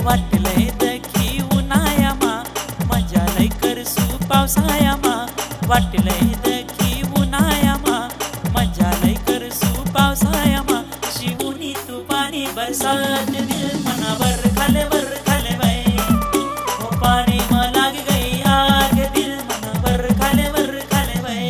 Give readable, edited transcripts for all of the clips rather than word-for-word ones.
वाटलंय दखी उन्हायामा मजा लय करसू पावसायामा वाटलंय दखी उन्हायामा मजा लय करसू पावसायामा शिवुनी तू पाणी बरसात दिल मनावर खाले बाई ओ पाणी मा लाग गई आग दिल मनावर खाले बाई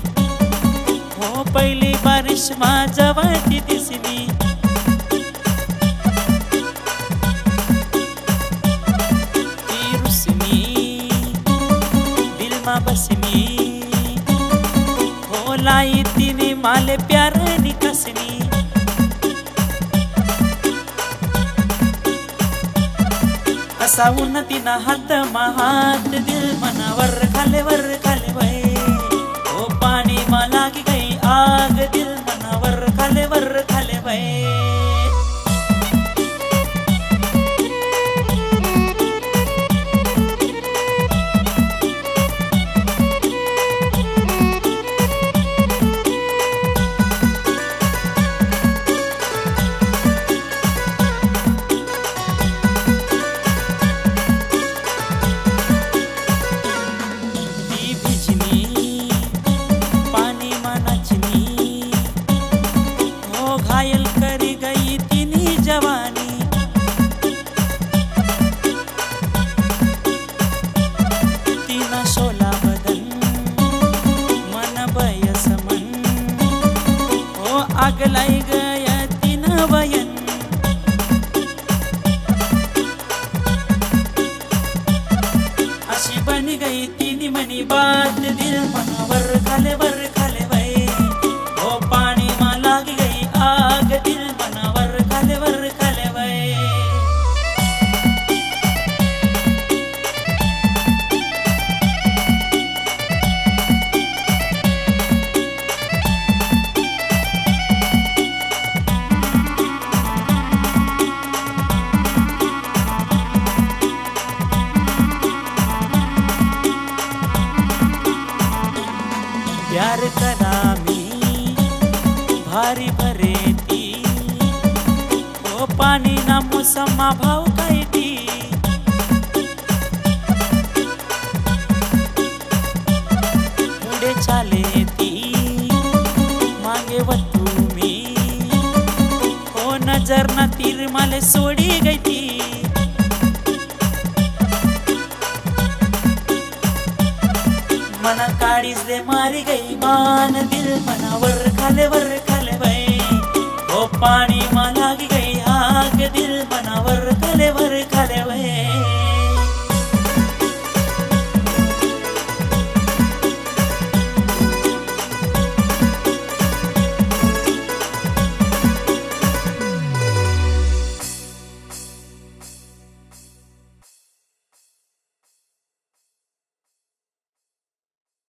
हो पहिली बारिश मा जवाती दिसली ती रुसमी दिल मा बसमी हो लाई तिने माले प्यार निकसनी असा उन्नतीना हात मा हात दिल मनावर खाले बाई ओ पाणी मा लागी गई आग दिल मनावर खाले बाई घायल करी गई तिनी जवानी तीना शोला बदन मन बयस मन ओ आग लाई गया तीना वयन अशी बन गई तिनी मनी बात दिल मनावर खाले बाई ओ पाणी मा लागी गई आग दिल मनावर खाले बाई प्यार करा मी भारी भरेती ओ पाणी ना मोसमा भाव कायती पुढे चाले ती मागे वतू मी ओ नजर ना तीर माले सोडी गई ती मना काळीज दे मारी गई मान दिल मनावर खाले बाई ओ पाणी मा लागी गई आग दिल मनावर